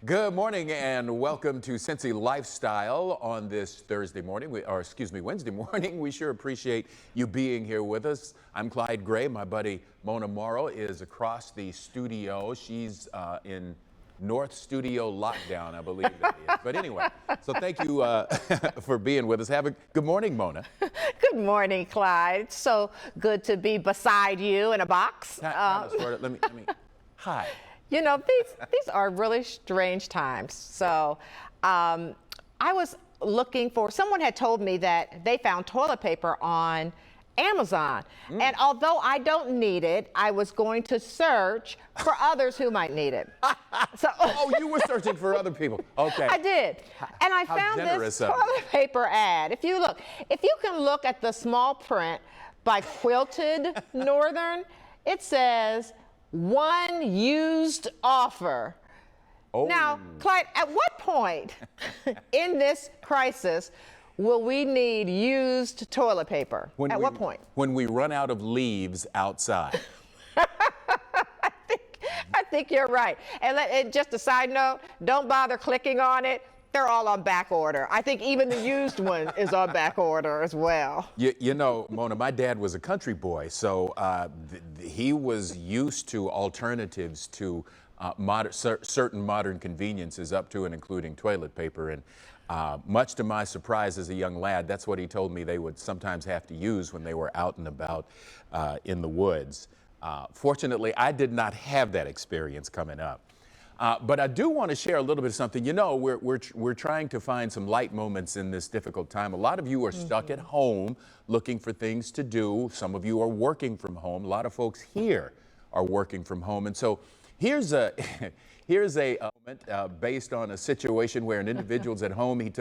Good morning and welcome to Cincy Lifestyle on this Thursday morning, Wednesday morning. We sure appreciate you being here with us. I'm Clyde Gray. My buddy Mona Morrow is across the studio. She's in North Studio lockdown, I believe that is. But anyway, so thank you for being with us. Good morning, Mona. Good morning, Clyde. It's so good to be beside you in a box. Let me. Hi. You know, these are really strange times. So I was looking for, someone had told me that they found toilet paper on Amazon. And although I don't need it, I was going to search for others who might need it. So, oh, you were searching for other people. Okay. I did. And I found this toilet paper ad. If you can look at the small print by Quilted Northern, it says, "One used offer." Oh. Now, Clyde, at what point in this crisis will we need used toilet paper? What point? When we run out of leaves outside. I think you're right. And just a side note, don't bother clicking on it. They're all on back order. I think even the used one is on back order as well. You know, Mona, my dad was a country boy, so he was used to alternatives to certain modern conveniences up to and including toilet paper. And much to my surprise as a young lad, that's what he told me they would sometimes have to use when they were out and about in the woods. Fortunately, I did not have that experience coming up. But I do want to share a little bit of something. You know, we're trying to find some light moments in this difficult time. A lot of you are stuck at home looking for things to do. Some of you are working from home. A lot of folks here are working from home. And so here's a moment based on a situation where an individual's at home. He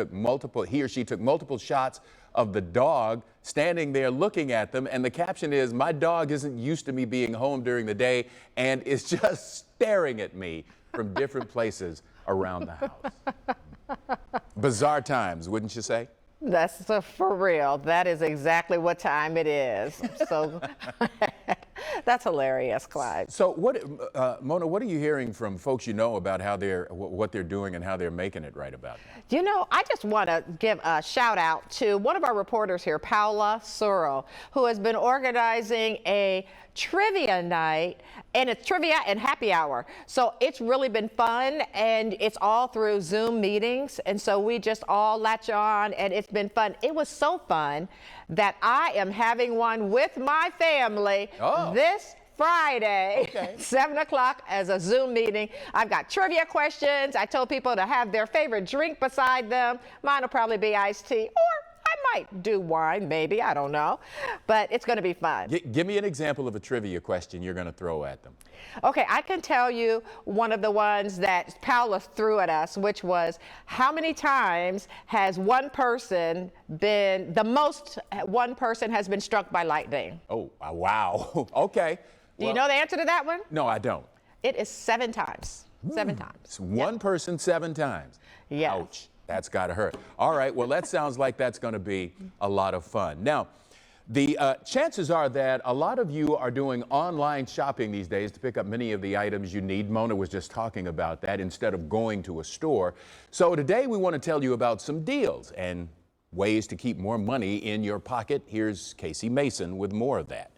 or she took multiple shots of the dog standing there looking at them. And the caption is, "My dog isn't used to me being home during the day and is just staring at me from different places around the house." Bizarre times, wouldn't you say? That's for real. That is exactly what time it is. So that's hilarious, Clyde. So Mona, what are you hearing from folks you know about what they're doing and how they're making it right about now? You know, I just want to give a shout out to one of our reporters here, Paula Suro, who has been organizing a trivia night, and it's trivia and happy hour. So it's really been fun, and it's all through Zoom meetings. And so we just all latch on, and it's been fun. It was so fun that I am having one with my family this Friday, okay. 7 o'clock as a Zoom meeting. I've got trivia questions. I told people to have their favorite drink beside them. Mine will probably be iced tea, or I might do wine, maybe, I don't know. But it's going to be fun. Give me an example of a trivia question you're going to throw at them. Okay, I can tell you one of the ones that Paula threw at us, which was, how many times has one person has been struck by lightning? Oh, wow. Okay. Do you know the answer to that one? No, I don't. It is 7 times. 7 times. It's one person 7 times. Yes. Ouch. That's got to hurt. All right. Well, that sounds like that's going to be a lot of fun. Now, the chances are that a lot of you are doing online shopping these days to pick up many of the items you need. Mona was just talking about that, instead of going to a store. So today we want to tell you about some deals and ways to keep more money in your pocket. Here's Casey Mason with more of that.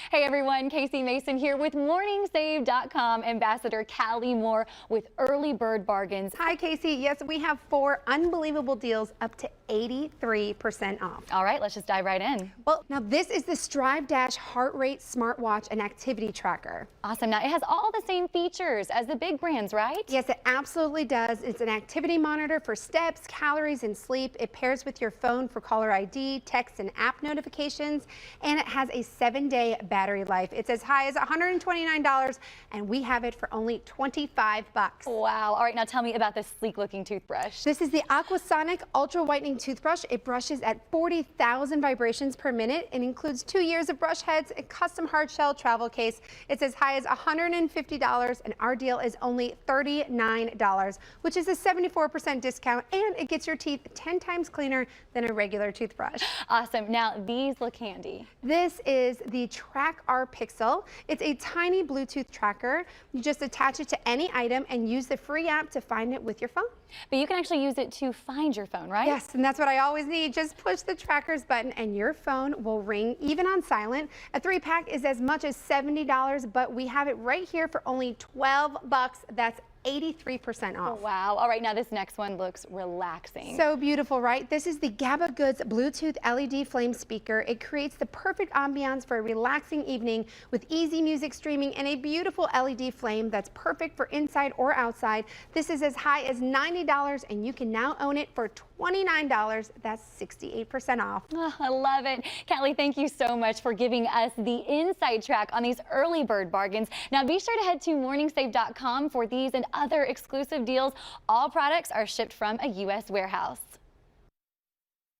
Hey everyone, Casey Mason here with MorningSave.com Ambassador Callie Moore with early bird bargains. Hi Casey, yes, we have 4 unbelievable deals up to 83% off. All right, let's just dive right in. Well, now this is the Strive Dash heart rate smartwatch and activity tracker. Awesome. Now it has all the same features as the big brands, right? Yes, it absolutely does. It's an activity monitor for steps, calories, and sleep. It pairs with your phone for caller ID, text, and app notifications, and it has a 7-day battery life. It's as high as $129, and we have it for only $25. Wow. All right, now tell me about this sleek-looking toothbrush. This is the Aquasonic Ultra Whitening Toothbrush. It brushes at 40,000 vibrations per minute and includes 2 years of brush heads, a custom hard shell travel case. It's as high as $150, and our deal is only $39, which is a 74% discount, and it gets your teeth 10 times cleaner than a regular toothbrush. Awesome. Now these look handy. This is the Track Our Pixel. It's a tiny Bluetooth tracker. You just attach it to any item and use the free app to find it with your phone. But you can actually use it to find your phone, right? Yes, and that's what I always need. Just push the trackers button and your phone will ring even on silent. A 3-pack is as much as $70, but we have it right here for only $12. That's 83% off. Oh, wow. All right, now this next one looks relaxing. So beautiful, right? This is the GABA Goods Bluetooth LED flame speaker. It creates the perfect ambiance for a relaxing evening with easy music streaming and a beautiful LED flame that's perfect for inside or outside. This is as high as $90 and you can now own it for $29. That's 68% off. Oh, I love it. Callie, thank you so much for giving us the inside track on these early bird bargains. Now be sure to head to morningsave.com for these and other exclusive deals. All products are shipped from a U.S. warehouse.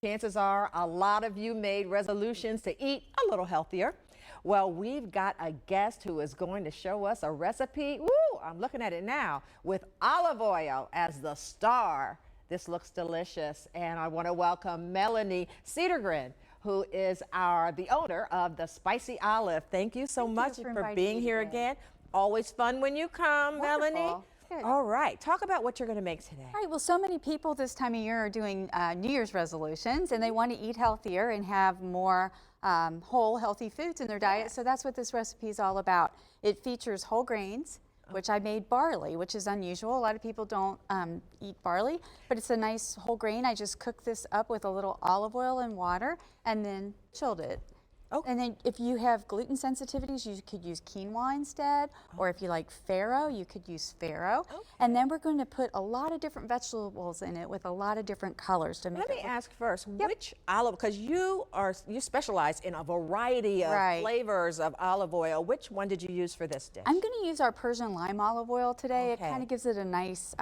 Chances are a lot of you made resolutions to eat a little healthier. Well, we've got a guest who is going to show us a recipe. Woo, I'm looking at it now with olive oil as the star. This looks delicious, and I want to welcome Melanie Cedergren, who is the owner of the Spicy Olive. Thank you so much for being here again. Always fun when you come, Melanie. Good. All right, talk about what you're going to make today. All right, well, so many people this time of year are doing New Year's resolutions, and they want to eat healthier and have more whole, healthy foods in their diet. So that's what this recipe is all about. It features whole grains, which I made barley, which is unusual. A lot of people don't eat barley, but it's a nice whole grain. I just cooked this up with a little olive oil and water and then chilled it. Okay. And then if you have gluten sensitivities, you could use quinoa instead, or if you like farro, you could use farro. Okay. And then we're going to put a lot of different vegetables in it with a lot of different colors to make it. Let me ask first, which olive, because you specialize in a variety of flavors of olive oil. Which one did you use for this dish? I'm going to use our Persian lime olive oil today. Okay. It kind of gives it a nice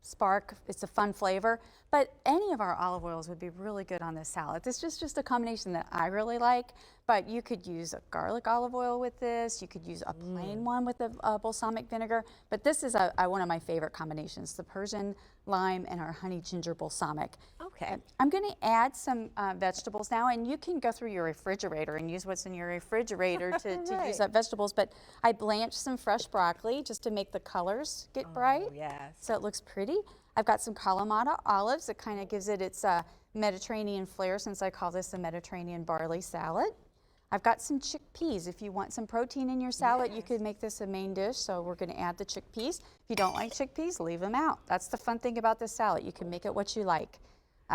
spark. It's a fun flavor, but any of our olive oils would be really good on this salad. This is just a combination that I really like, but you could use a garlic olive oil with this. You could use a plain one with a balsamic vinegar, but this is one of my favorite combinations, the Persian lime and our honey ginger balsamic. Okay. I'm going to add some vegetables now, and you can go through your refrigerator and use what's in your refrigerator to use up vegetables, but I blanched some fresh broccoli just to make the colors get bright. Yes. So it looks pretty. I've got some Kalamata olives. It kind of gives it its Mediterranean flair, since I call this a Mediterranean barley salad. I've got some chickpeas. If you want some protein in your salad, you could make this a main dish, so we're going to add the chickpeas. If you don't like chickpeas, leave them out. That's the fun thing about this salad. You can make it what you like.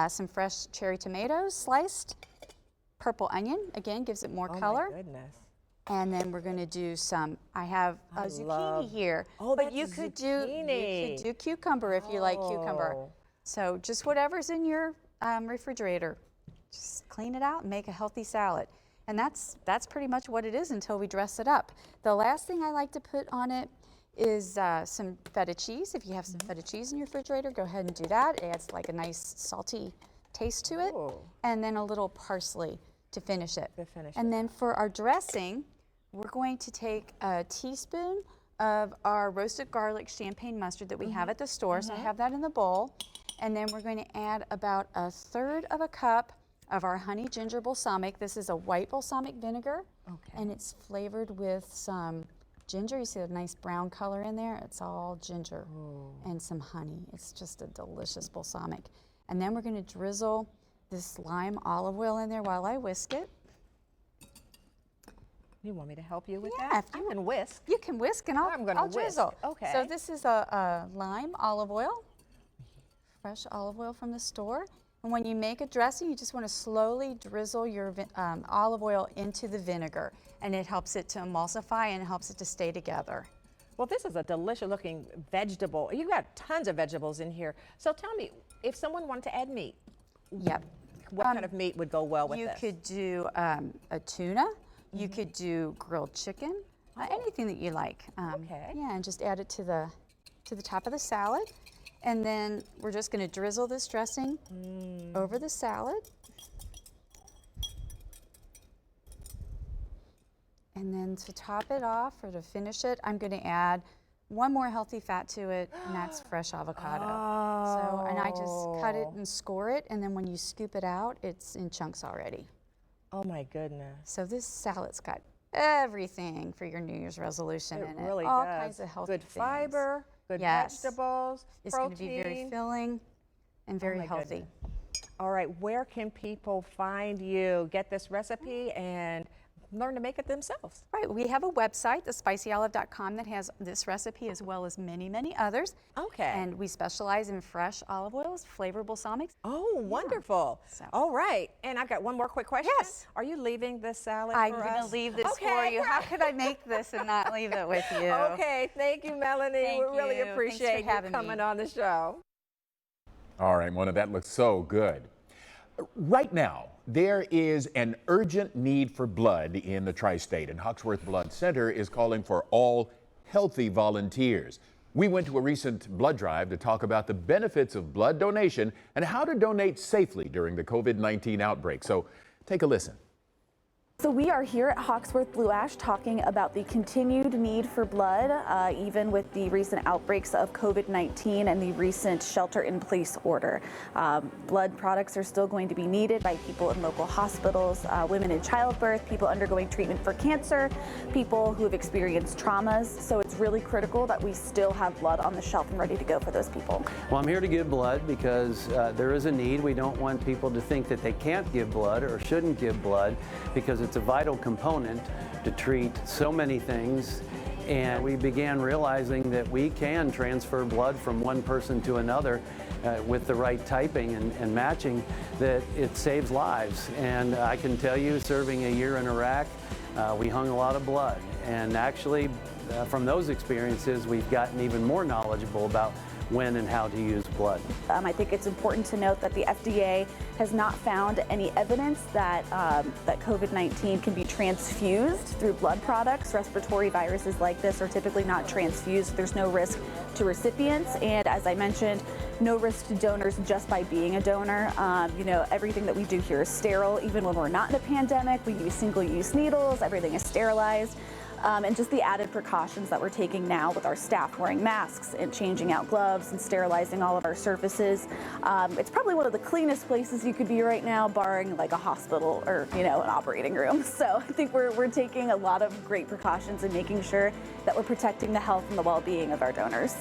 Some fresh cherry tomatoes sliced. Purple onion, again, gives it more color. Oh my goodness. And then we're going to do some, I have a zucchini here. Oh, but you could do cucumber if you like cucumber. So just whatever's in your refrigerator. Just clean it out and make a healthy salad. And that's pretty much what it is until we dress it up. The last thing I like to put on it is some feta cheese. If you have some feta cheese in your refrigerator, go ahead and do that. It adds like a nice salty taste to it. And then a little parsley to finish it. And then for our dressing, we're going to take a teaspoon of our roasted garlic champagne mustard that we have at the store. So I have that in the bowl. And then we're going to add about 1/3 of a cup of our honey ginger balsamic. This is a white balsamic vinegar, and it's flavored with some ginger. You see a nice brown color in there? It's all ginger and some honey. It's just a delicious balsamic. And then we're going to drizzle this lime olive oil in there while I whisk it. You want me to help you with that? If you can whisk. You can whisk, and I'll drizzle. Okay. So this is a lime olive oil, fresh olive oil from the store. And when you make a dressing, you just want to slowly drizzle your olive oil into the vinegar, and it helps it to emulsify and helps it to stay together. Well, this is a delicious looking vegetable. You've got tons of vegetables in here. So tell me, if someone wanted to add meat, what kind of meat would go well with this? You could do a tuna. You could do grilled chicken, anything that you like. Yeah, and just add it to the top of the salad. And then we're just going to drizzle this dressing over the salad. And then to top it off or to finish it, I'm going to add one more healthy fat to it, and that's fresh avocado. So, and I just cut it and score it, and then when you scoop it out, it's in chunks already. Oh my goodness. So this salad's got everything for your New Year's resolution It in it. really All does. kinds of healthy Good things. fiber, good Yes. vegetables, It's going to be very protein. filling and very my healthy. All right, where can people find you, get this recipe, and learn to make it themselves? Right, we have a website, thespicyolive.com, that has this recipe as well as many, many others. Okay. And we specialize in fresh olive oils, flavor balsamics. Oh, wonderful. So- All right, and I've got one more quick question. Yes. Are you leaving this salad I'm for going to us? leave this Okay. for you. How could I make this and not leave it with you? Okay, thank you, Melanie. Thank we really you. Thanks for appreciate you having me. coming on the show. All right, Mona, that looks so good. Right now, there is an urgent need for blood in the tri-state, and Hawksworth Blood Center is calling for all healthy volunteers. We went to a recent blood drive to talk about the benefits of blood donation and how to donate safely during the COVID-19 outbreak. So take a listen. So we are here at Hawksworth Blue Ash talking about the continued need for blood, even with the recent outbreaks of COVID-19 and the recent shelter-in-place order. Blood products are still going to be needed by people in local hospitals, women in childbirth, people undergoing treatment for cancer, people who have experienced traumas. So it's really critical that we still have blood on the shelf and ready to go for those people. Well, I'm here to give blood because there is a need. We don't want people to think that they can't give blood or shouldn't give blood, because it's a vital component to treat so many things. And we began realizing that we can transfer blood from one person to another with the right typing and matching, that it saves lives. And I can tell you, serving a year in Iraq, we hung a lot of blood. And actually, from those experiences, we've gotten even more knowledgeable about when and how to use blood. I think it's important to note that the FDA has not found any evidence that that COVID-19 can be transfused through blood products. Respiratory viruses like this are typically not transfused. There's no risk to recipients, and as I mentioned, no risk to donors just by being a donor. You know, everything that we do here is sterile. Even when we're not in a pandemic, we use single-use needles. Everything is sterilized. And just the added precautions that we're taking now with our staff wearing masks and changing out gloves and sterilizing all of our surfaces. It's probably one of the cleanest places you could be right now, barring like a hospital or, you know, an operating room. So I think we're taking a lot of great precautions and making sure that we're protecting the health and the well-being of our donors.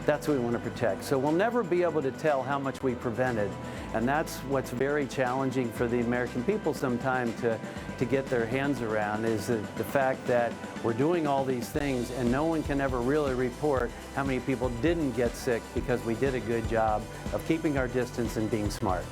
That's what we want to protect. So we'll never be able to tell how much we prevented. And that's what's very challenging for the American people sometimes to get their hands around, is the fact that we're doing all these things and no one can ever really report how many people didn't get sick because we did a good job of keeping our distance and being smart.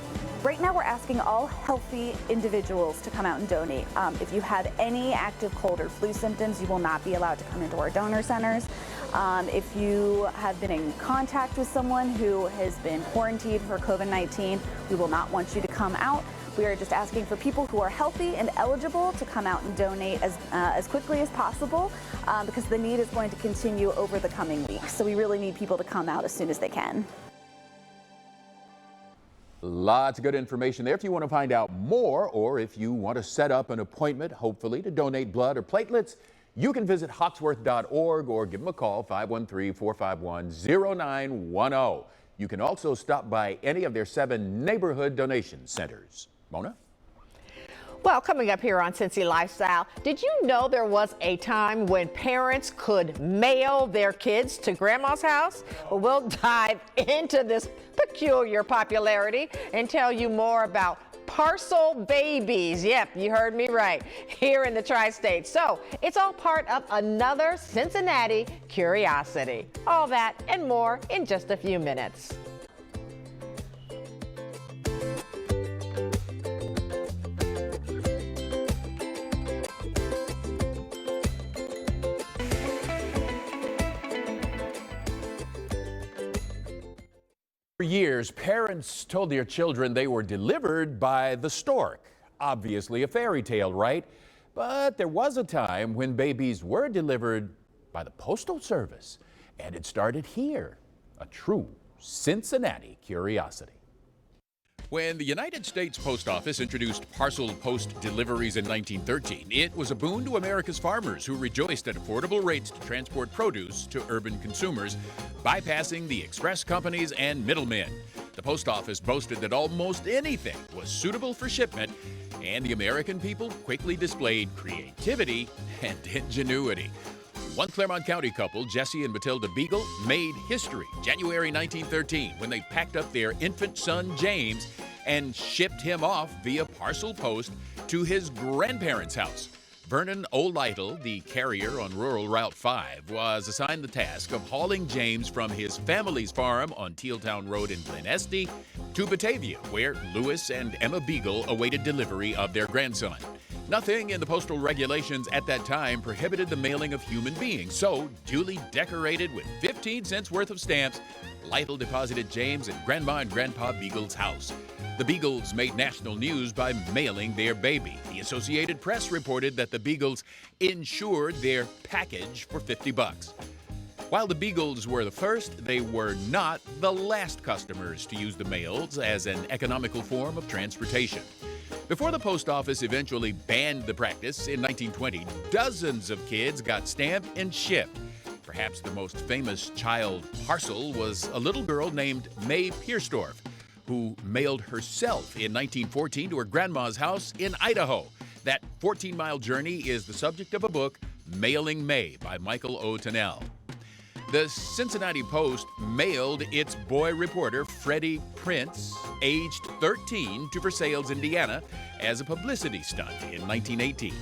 Right now, we're asking all healthy individuals to come out and donate. If you have any active cold or flu symptoms, you will not be allowed to come into our donor centers. If you have been in contact with someone who has been quarantined for COVID-19, we will not want you to come out. We are just asking for people who are healthy and eligible to come out and donate as quickly as possible, because the need is going to continue over the coming weeks. So we really need people to come out as soon as they can. Lots of good information there. If you want to find out more, or if you want to set up an appointment, hopefully, to donate blood or platelets, you can visit hawksworth.org or give them a call, 513-451-0910. You can also stop by any of their 7 neighborhood donation centers. Mona? Well, coming up here on Cincy Lifestyle, did you know there was a time when parents could mail their kids to grandma's house? Well, we'll dive into this peculiar popularity and tell you more about parcel babies. Yep, you heard me right, here in the tri-state. So it's all part of another Cincinnati curiosity. All that and more in just a few minutes. For years, parents told their children they were delivered by the stork. Obviously a fairy tale, right? But there was a time when babies were delivered by the Postal Service, and it started here, a true Cincinnati curiosity. When the United States Post Office introduced parcel post deliveries in 1913, it was a boon to America's farmers, who rejoiced at affordable rates to transport produce to urban consumers, bypassing the express companies and middlemen. The post office boasted that almost anything was suitable for shipment, And the American people quickly displayed creativity and ingenuity. One Claremont County couple, Jesse and Matilda Beagle, made history January 1913 when they packed up their infant son, James, and shipped him off via parcel post to his grandparents' house. Vernon O'Lytle, the carrier on rural Route 5, was assigned the task of hauling James from his family's farm on Tealtown Road in Glen Estee to Batavia, where Lewis and Emma Beagle awaited delivery of their grandson. Nothing in the postal regulations at that time prohibited the mailing of human beings, so, duly decorated with 15 cents worth of stamps, Lytle deposited James at Grandma and Grandpa Beagle's house. The Beagles made national news by mailing their baby. The Associated Press reported that the Beagles insured their package for $50. While the Beagles were the first, they were not the last customers to use the mails as an economical form of transportation. Before the post office eventually banned the practice in 1920, dozens of kids got stamped and shipped. Perhaps the most famous child parcel was a little girl named May Piersdorf, who mailed herself in 1914 to her grandma's house in Idaho. That 14-mile journey is the subject of a book, Mailing May, by Michael O. Tennell. The Cincinnati Post mailed its boy reporter, Freddie Prince, aged 13, to Versailles, Indiana, as a publicity stunt in 1918.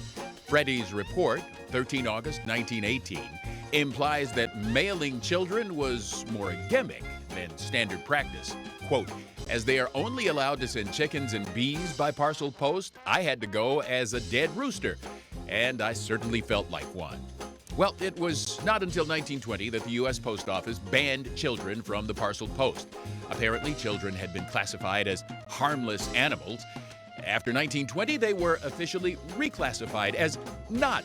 Freddie's report, 13 August 1918, implies that mailing children was more a gimmick than standard practice. Quote, "As they are only allowed to send chickens and bees by parcel post, I had to go as a dead rooster, and I certainly felt like one." Well, it was not until 1920 that the U.S. Post Office banned children from the parcel post. Apparently, children had been classified as harmless animals. After 1920, they were officially reclassified as not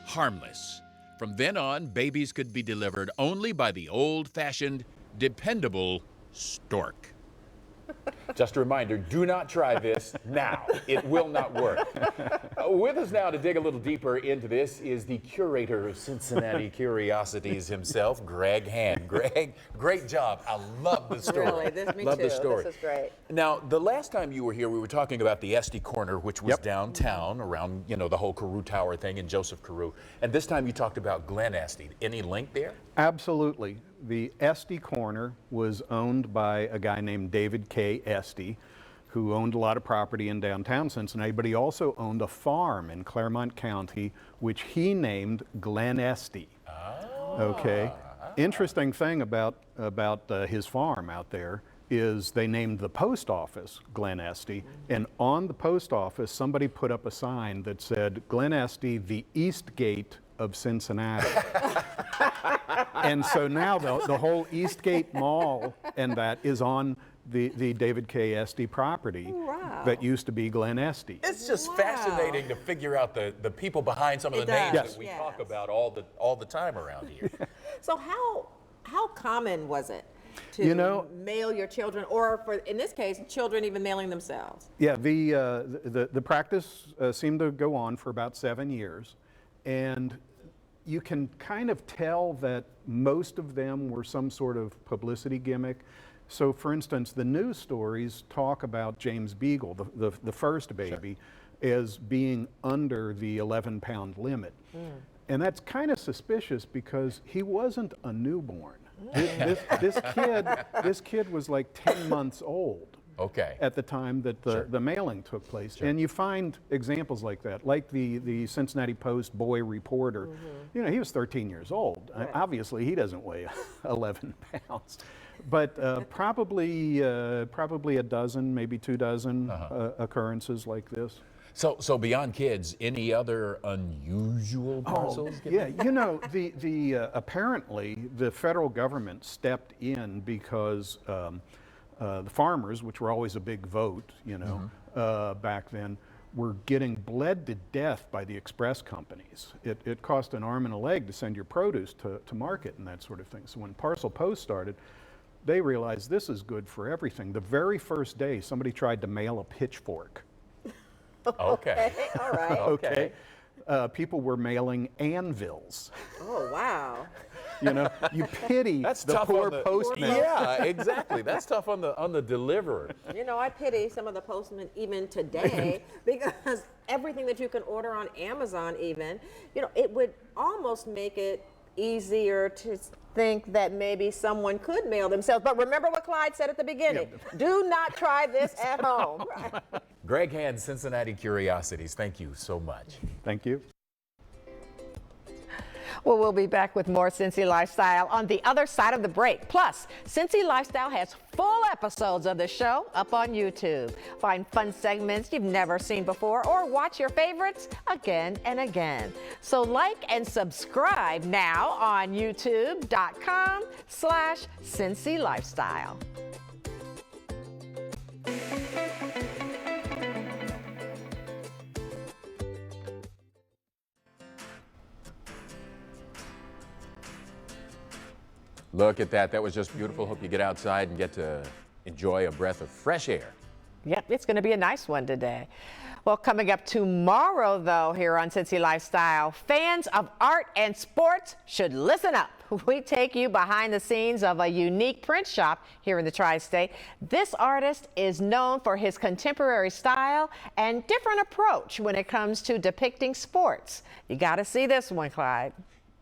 harmless. From then on, babies could be delivered only by the old-fashioned, dependable stork. Just a reminder, do not try this now. It will not work. With us now to dig a little deeper into this is the curator of Cincinnati Curiosities himself, Greg Hand. Greg, great job. I love the story. Really, me love too. the story. This is great. Now, the last time you were here, we were talking about the Estee Corner, which was downtown around, the whole Carew Tower thing and Joseph Carew. And this time you talked about Glen Estee. Any link there? Absolutely. The Estee Corner was owned by a guy named David K. Estee, who owned a lot of property in downtown Cincinnati, but he also owned a farm in Claremont County, which he named Glen Estee. Okay. Interesting thing about his farm out there is they named the post office Glen Estee, and on the post office somebody put up a sign that said, "Glen Estee, the East Gate of Cincinnati." And so now the whole Eastgate Mall and that is on the David K. Estee property that used to be Glen Estee. It's just fascinating to figure out the people behind some of the names that we talk about all the time around here. So how common was it to mail your children, or for, in this case, children even mailing themselves? Yeah, the practice seemed to go on for about 7 years, and you can kind of tell that most of them were some sort of publicity gimmick. So, for instance, the news stories talk about James Beagle, the first baby, as being under the 11-pound limit. And that's kind of suspicious because he wasn't a newborn. This kid was like 10 months old. Okay. At the time that the mailing took place. And you find examples like that, like the Cincinnati Post boy reporter. He was 13 years old. Obviously, he doesn't weigh 11 pounds. But probably a dozen, maybe 2 dozen occurrences like this. So beyond kids, any other unusual parcels? Apparently the federal government stepped in because the farmers, which were always a big vote, back then, were getting bled to death by the express companies. It cost an arm and a leg to send your produce to market and that sort of thing. So when Parcel Post started, they realized this is good for everything. The very first day, somebody tried to mail a pitchfork. Okay. All right. Okay. People were mailing anvils. Oh, wow. You know, you pity That's the tough poor on the postman. Yeah, exactly. That's tough on the deliverer. You know, I pity some of the postmen even today because everything that you can order on Amazon even, you know, it would almost make it easier to think that maybe someone could mail themselves. But remember what Clyde said at the beginning. Do not try this at home. Greg Hand, Cincinnati Curiosities, thank you so much. Thank you. Well, we'll be back with more Cincy Lifestyle on the other side of the break. Plus, Cincy Lifestyle has full episodes of the show up on YouTube. Find fun segments you've never seen before or watch your favorites again and again. So like and subscribe now on youtube.com/Cincy Lifestyle. Look at that. That was just beautiful. Hope you get outside and get to enjoy a breath of fresh air. Yep, it's going to be a nice one today. Well, coming up tomorrow, though, here on Cincy Lifestyle, fans of art and sports should listen up. We take you behind the scenes of a unique print shop here in the Tri-State. This artist is known for his contemporary style and different approach when it comes to depicting sports. You got to see this one, Clyde.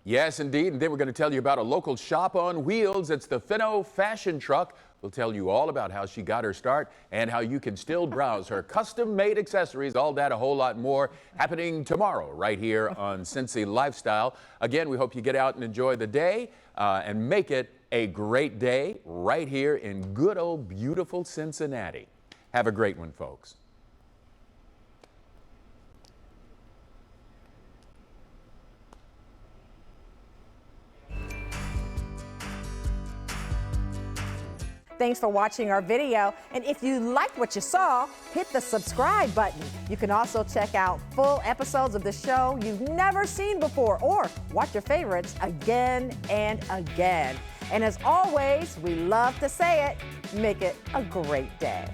Yes, indeed. And then we're going to tell you about a local shop on wheels. It's the Finno Fashion Truck. We'll tell you all about how she got her start and how you can still browse her custom-made accessories. All that, a whole lot more, happening tomorrow right here on Cincy Lifestyle. Again, we hope you get out and enjoy the day and make it a great day right here in good old beautiful Cincinnati. Have a great one, folks. Thanks for watching our video. And if you liked what you saw, hit the subscribe button. You can also check out full episodes of the show you've never seen before or watch your favorites again and again. And as always, we love to say it, make it a great day.